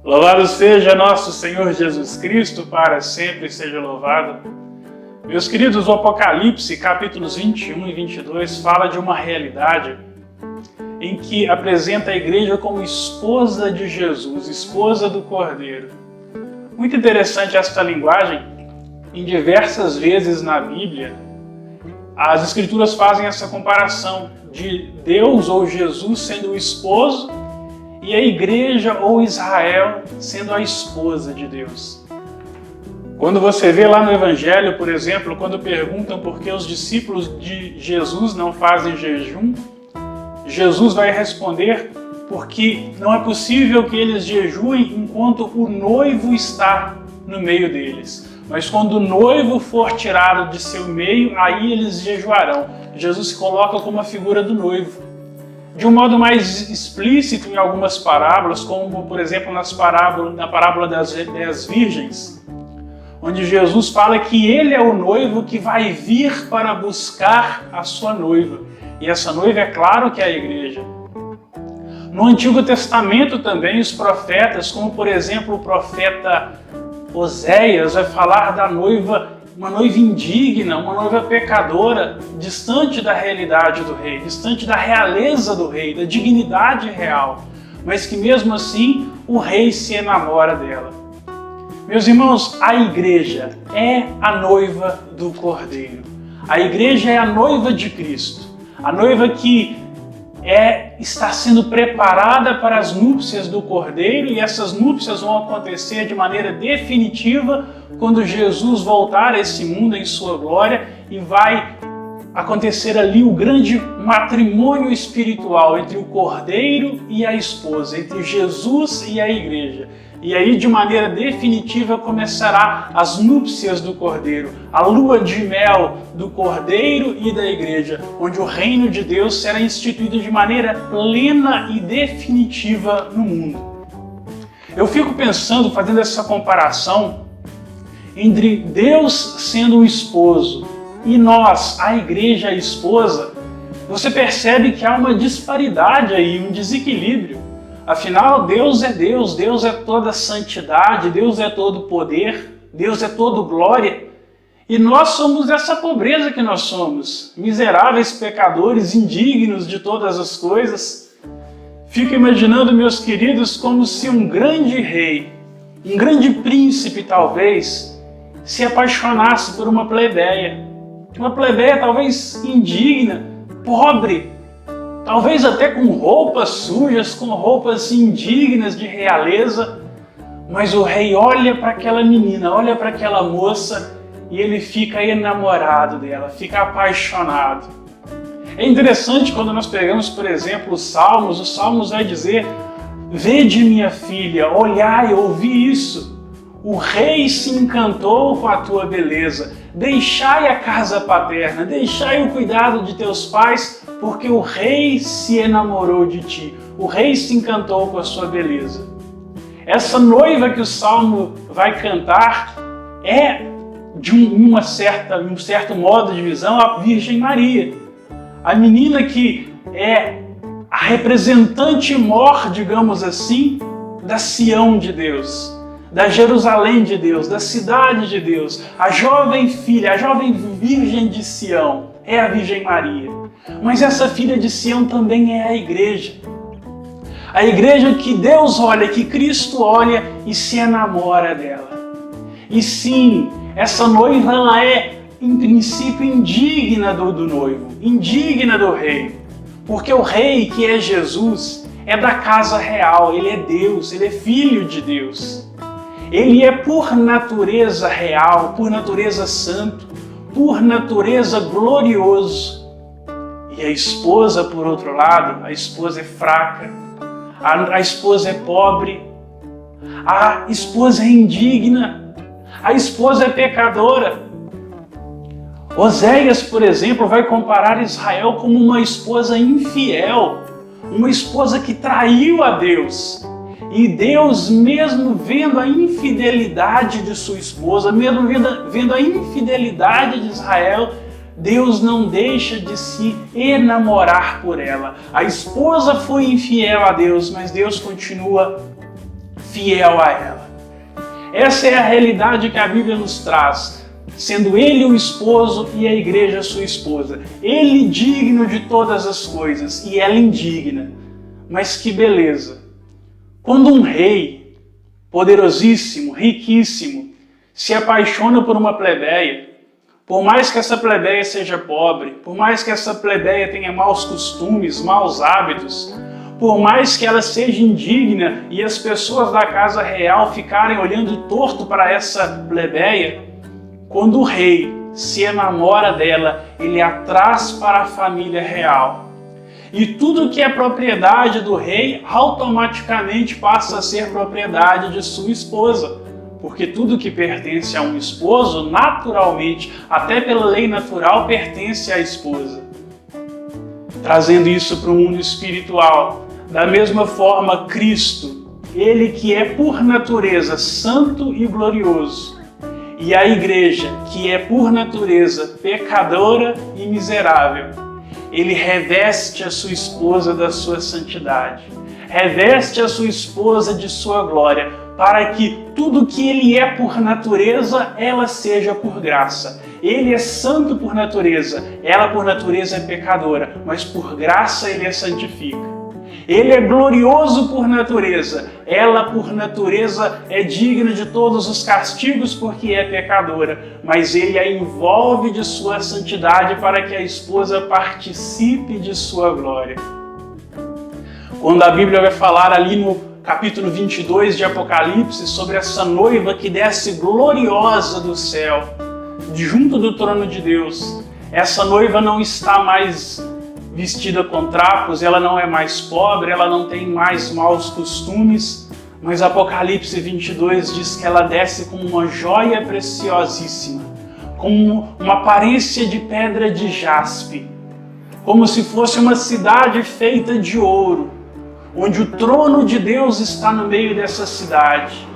Louvado seja nosso Senhor Jesus Cristo, para sempre seja louvado. Meus queridos, o Apocalipse, capítulos 21 e 22, fala de uma realidade em que apresenta a igreja como esposa de Jesus, esposa do Cordeiro. Muito interessante esta linguagem. Em diversas vezes na Bíblia, as Escrituras fazem essa comparação de Deus ou Jesus sendo o esposo e a igreja ou Israel sendo a esposa de Deus. Quando você vê lá no Evangelho, por exemplo, quando perguntam por que os discípulos de Jesus não fazem jejum, Jesus vai responder porque não é possível que eles jejuem enquanto o noivo está no meio deles. Mas quando o noivo for tirado de seu meio, aí eles jejuarão. Jesus se coloca como a figura do noivo. De um modo mais explícito em algumas parábolas, como por exemplo na parábola das 10 virgens, onde Jesus fala que ele é o noivo que vai vir para buscar a sua noiva. E essa noiva, é claro, que é a igreja. No Antigo Testamento também, os profetas, como por exemplo o profeta Oséias, vai falar da noiva, uma noiva indigna, uma noiva pecadora, distante da realidade do rei, distante da realeza do rei, da dignidade real, mas que mesmo assim o rei se enamora dela. Meus irmãos, a igreja é a noiva do Cordeiro. A igreja é a noiva de Cristo, a noiva que está sendo preparada para as núpcias do Cordeiro, e essas núpcias vão acontecer de maneira definitiva quando Jesus voltar a esse mundo em sua glória, e vai acontecer ali o grande matrimônio espiritual entre o Cordeiro e a esposa, entre Jesus e a igreja. E aí, de maneira definitiva, começará as núpcias do Cordeiro, a lua de mel do Cordeiro e da igreja, onde o reino de Deus será instituído de maneira plena e definitiva no mundo. Eu fico pensando, fazendo essa comparação entre Deus sendo o esposo e nós, a igreja, a esposa. Você percebe que há uma disparidade aí, um desequilíbrio. Afinal, Deus é Deus, Deus é toda santidade, Deus é todo poder, Deus é todo glória. E nós somos essa pobreza que nós somos, miseráveis pecadores, indignos de todas as coisas. Fico imaginando, meus queridos, como se um grande rei, um grande príncipe talvez, se apaixonasse por uma plebeia talvez indigna, pobre, talvez até com roupas sujas, com roupas indignas de realeza, mas o rei olha para aquela menina, olha para aquela moça e ele fica enamorado dela, fica apaixonado. É interessante quando nós pegamos, por exemplo, os Salmos vai dizer: "Vede, minha filha, olhai, ouvi isso. O rei se encantou com a tua beleza. Deixai a casa paterna, deixai o cuidado de teus pais, porque o rei se enamorou de ti. O rei se encantou com a sua beleza." Essa noiva que o Salmo vai cantar é, de um certo modo de visão, a Virgem Maria. A menina que é a representante mor, digamos assim, da Sião de Deus, da Jerusalém de Deus, da cidade de Deus. A jovem filha, a jovem virgem de Sião é a Virgem Maria. Mas essa filha de Sião também é a igreja. A igreja que Deus olha, que Cristo olha e se enamora dela. E sim, essa noiva ela é, em princípio, indigna do noivo, indigna do rei. Porque o rei, que é Jesus, é da casa real, ele é Deus, ele é filho de Deus. Ele é por natureza real, por natureza santo, por natureza glorioso. E a esposa, por outro lado, a esposa é fraca, a esposa é pobre, a esposa é indigna, a esposa é pecadora. Oséias, por exemplo, vai comparar Israel como uma esposa infiel, uma esposa que traiu a Deus. E Deus, mesmo vendo a infidelidade de sua esposa, mesmo vendo a infidelidade de Israel, Deus não deixa de se enamorar por ela. A esposa foi infiel a Deus, mas Deus continua fiel a ela. Essa é a realidade que a Bíblia nos traz, sendo ele o esposo e a igreja sua esposa. Ele digno de todas as coisas e ela indigna. Mas que beleza! Quando um rei poderosíssimo, riquíssimo, se apaixona por uma plebeia, por mais que essa plebeia seja pobre, por mais que essa plebeia tenha maus costumes, maus hábitos, por mais que ela seja indigna e as pessoas da casa real ficarem olhando torto para essa plebeia, quando o rei se enamora dela, ele a traz para a família real. E tudo que é propriedade do rei automaticamente passa a ser propriedade de sua esposa. Porque tudo que pertence a um esposo, naturalmente, até pela lei natural, pertence à esposa. Trazendo isso para o mundo espiritual, da mesma forma, Cristo, ele que é por natureza santo e glorioso, e a igreja, que é por natureza pecadora e miserável, ele reveste a sua esposa da sua santidade, reveste a sua esposa de sua glória, para que tudo que ele é por natureza, ela seja por graça. Ele é santo por natureza, ela por natureza é pecadora, mas por graça ele a santifica. Ele é glorioso por natureza, ela por natureza é digna de todos os castigos porque é pecadora, mas ele a envolve de sua santidade para que a esposa participe de sua glória. Quando a Bíblia vai falar ali no capítulo 22 de Apocalipse sobre essa noiva que desce gloriosa do céu, junto do trono de Deus, essa noiva não está mais vestida com trapos, ela não é mais pobre, ela não tem mais maus costumes, mas Apocalipse 22 diz que ela desce com uma joia preciosíssima, com uma aparência de pedra de jaspe, como se fosse uma cidade feita de ouro, onde o trono de Deus está no meio dessa cidade,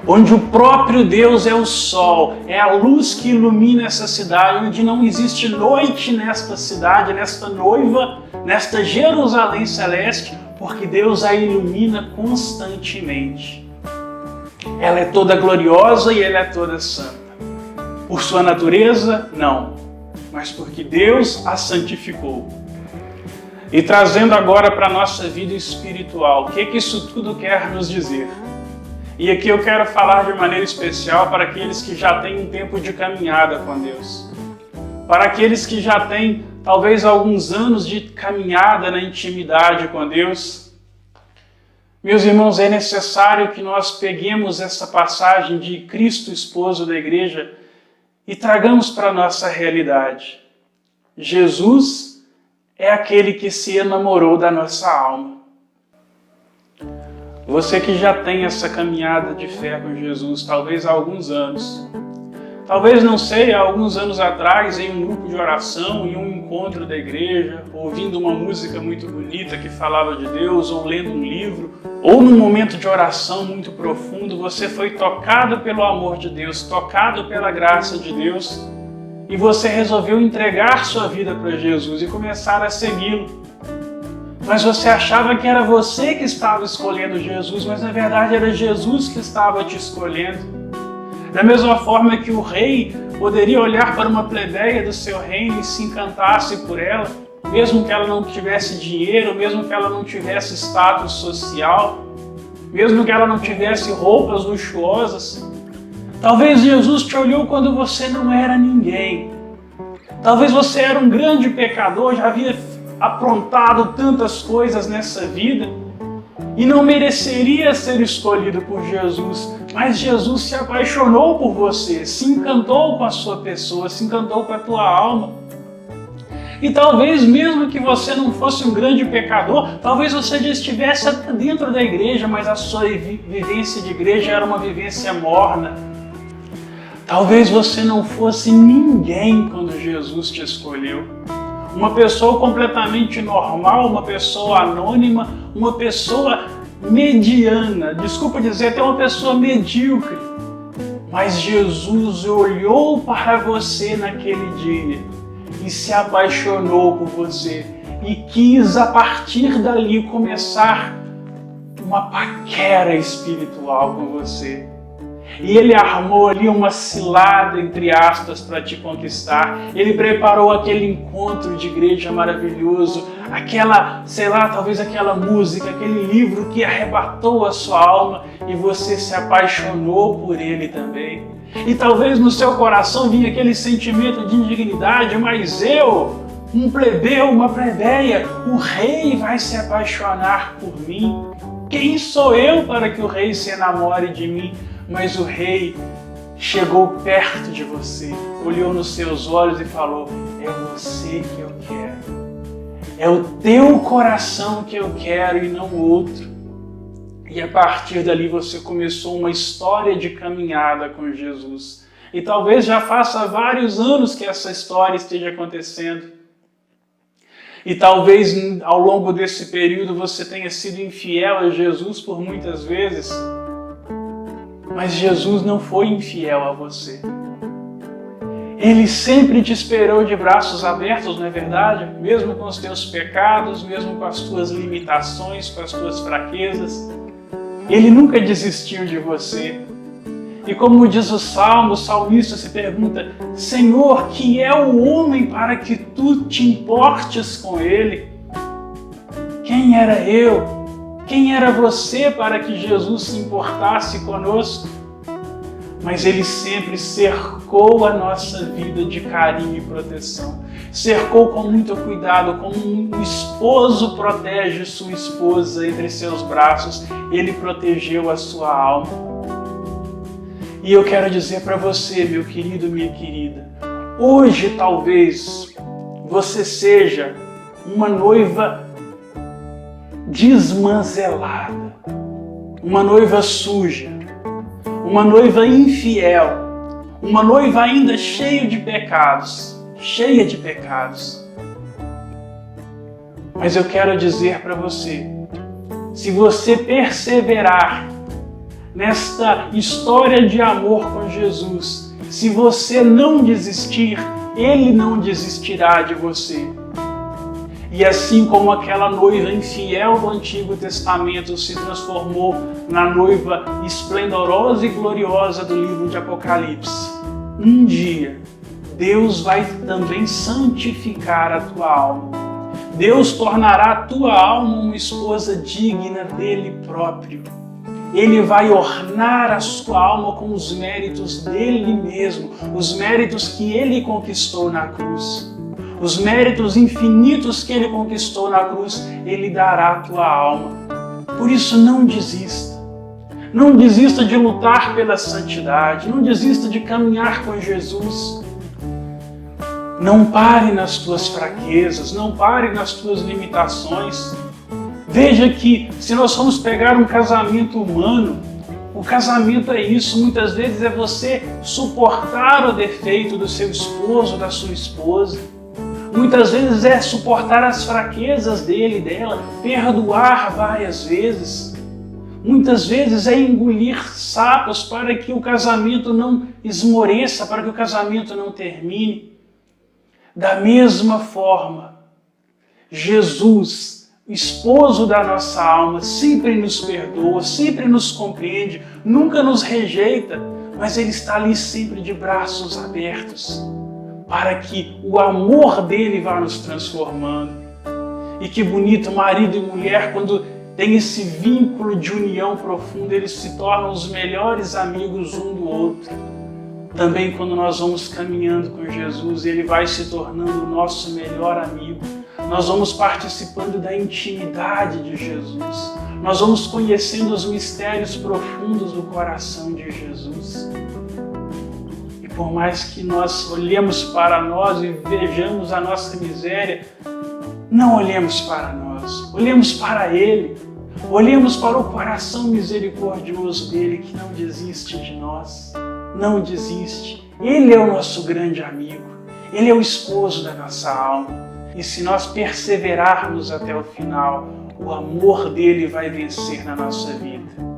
onde o próprio Deus é o sol, é a luz que ilumina essa cidade, onde não existe noite nesta cidade, nesta noiva, nesta Jerusalém celeste, porque Deus a ilumina constantemente. Ela é toda gloriosa e ela é toda santa. Por sua natureza, não, mas porque Deus a santificou. E trazendo agora para a nossa vida espiritual, o que isso tudo quer nos dizer? E aqui eu quero falar de maneira especial para aqueles que já têm um tempo de caminhada com Deus. Para aqueles que já têm talvez alguns anos de caminhada na intimidade com Deus. Meus irmãos, é necessário que nós peguemos essa passagem de Cristo, esposo da igreja, e tragamos para a nossa realidade. Jesus é aquele que se enamorou da nossa alma. Você que já tem essa caminhada de fé com Jesus, talvez há alguns anos, talvez, não sei, há alguns anos atrás, em um grupo de oração, em um encontro da igreja, ouvindo uma música muito bonita que falava de Deus, ou lendo um livro, ou num momento de oração muito profundo, você foi tocado pelo amor de Deus, tocado pela graça de Deus, e você resolveu entregar sua vida para Jesus e começar a segui-lo. Mas você achava que era você que estava escolhendo Jesus, mas na verdade era Jesus que estava te escolhendo. Da mesma forma que o rei poderia olhar para uma plebeia do seu reino e se encantasse por ela, mesmo que ela não tivesse dinheiro, mesmo que ela não tivesse status social, mesmo que ela não tivesse roupas luxuosas. Talvez Jesus te olhou quando você não era ninguém. Talvez você era um grande pecador, já havia aprontado tantas coisas nessa vida e não mereceria ser escolhido por Jesus, mas Jesus se apaixonou por você, se encantou com a sua pessoa, se encantou com a tua alma. E talvez mesmo que você não fosse um grande pecador, talvez você já estivesse dentro da igreja, mas a sua vivência de igreja era uma vivência morna. Talvez você não fosse ninguém quando Jesus te escolheu. Uma pessoa completamente normal, uma pessoa anônima, uma pessoa mediana, desculpa dizer, até uma pessoa medíocre. Mas Jesus olhou para você naquele dia e se apaixonou por você e quis a partir dali começar uma paquera espiritual com você. E ele armou ali uma cilada, entre aspas, para te conquistar. Ele preparou aquele encontro de igreja maravilhoso, aquela, sei lá, talvez aquela música, aquele livro que arrebatou a sua alma e você se apaixonou por ele também. E talvez no seu coração vinha aquele sentimento de indignidade, mas eu, um plebeu, uma plebeia, o rei vai se apaixonar por mim. Quem sou eu para que o rei se enamore de mim? Mas o rei chegou perto de você, olhou nos seus olhos e falou: é você que eu quero. É o teu coração que eu quero e não outro. E a partir dali você começou uma história de caminhada com Jesus. E talvez já faça vários anos que essa história esteja acontecendo. E talvez ao longo desse período você tenha sido infiel a Jesus por muitas vezes. Mas Jesus não foi infiel a você. Ele sempre te esperou de braços abertos, não é verdade? Mesmo com os teus pecados, mesmo com as tuas limitações, com as tuas fraquezas. Ele nunca desistiu de você. E como diz o Salmo, o salmista se pergunta: Senhor, que é o homem para que tu te importes com ele? Quem era eu? Quem era você para que Jesus se importasse conosco? Mas Ele sempre cercou a nossa vida de carinho e proteção. Cercou com muito cuidado, como um esposo protege sua esposa entre seus braços. Ele protegeu a sua alma. E eu quero dizer para você, meu querido, minha querida, hoje talvez você seja uma noiva desmanzelada, uma noiva suja, uma noiva infiel, uma noiva ainda cheia de pecados. Mas eu quero dizer para você, se você perseverar nesta história de amor com Jesus, se você não desistir, Ele não desistirá de você. E assim como aquela noiva infiel do Antigo Testamento se transformou na noiva esplendorosa e gloriosa do livro de Apocalipse, um dia Deus vai também santificar a tua alma. Deus tornará a tua alma uma esposa digna dele próprio. Ele vai ornar a sua alma com os méritos dele mesmo, os méritos que ele conquistou na cruz. Os méritos infinitos que Ele conquistou na cruz, Ele dará à tua alma. Por isso não desista. Não desista de lutar pela santidade. Não desista de caminhar com Jesus. Não pare nas tuas fraquezas. Não pare nas tuas limitações. Veja que se nós formos pegar um casamento humano, o casamento é isso. Muitas vezes é você suportar o defeito do seu esposo, da sua esposa. Muitas vezes é suportar as fraquezas dele e dela, perdoar várias vezes. Muitas vezes é engolir sapos para que o casamento não esmoreça, para que o casamento não termine. Da mesma forma, Jesus, esposo da nossa alma, sempre nos perdoa, sempre nos compreende, nunca nos rejeita, mas Ele está ali sempre de braços abertos, para que o amor dele vá nos transformando. E que bonito, marido e mulher, quando tem esse vínculo de união profunda, eles se tornam os melhores amigos um do outro. Também quando nós vamos caminhando com Jesus, Ele vai se tornando o nosso melhor amigo. Nós vamos participando da intimidade de Jesus. Nós vamos conhecendo os mistérios profundos do coração de Jesus. Por mais que nós olhemos para nós e vejamos a nossa miséria, não olhemos para nós, olhemos para Ele, olhemos para o coração misericordioso dEle que não desiste de nós, não desiste. Ele é o nosso grande amigo, Ele é o esposo da nossa alma. E se nós perseverarmos até o final, o amor dEle vai vencer na nossa vida.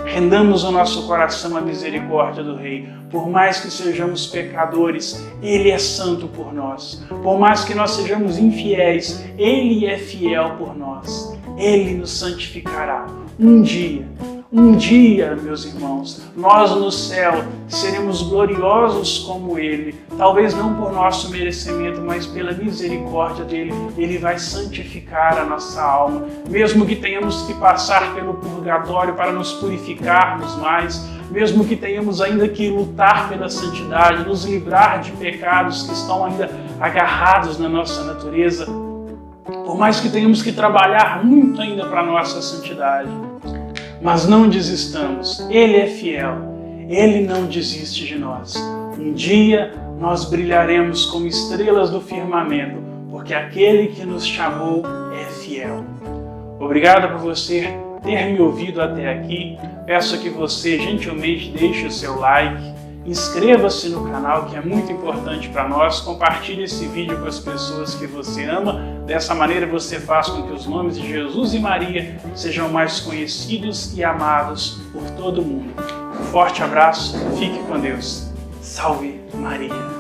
Rendamos o nosso coração à misericórdia do Rei. Por mais que sejamos pecadores, Ele é santo por nós. Por mais que nós sejamos infiéis, Ele é fiel por nós. Ele nos santificará. Um dia, meus irmãos, nós no céu seremos gloriosos como Ele, talvez não por nosso merecimento, mas pela misericórdia dEle. Ele vai santificar a nossa alma, mesmo que tenhamos que passar pelo purgatório para nos purificarmos mais, mesmo que tenhamos ainda que lutar pela santidade, nos livrar de pecados que estão ainda agarrados na nossa natureza, por mais que tenhamos que trabalhar muito ainda para a nossa santidade. Mas não desistamos, Ele é fiel, Ele não desiste de nós. Um dia nós brilharemos como estrelas do firmamento, porque aquele que nos chamou é fiel. Obrigado por você ter me ouvido até aqui. Peço que você gentilmente deixe o seu like, inscreva-se no canal, que é muito importante para nós, compartilhe esse vídeo com as pessoas que você ama. Dessa maneira você faz com que os nomes de Jesus e Maria sejam mais conhecidos e amados por todo mundo. Um forte abraço, fique com Deus. Salve Maria!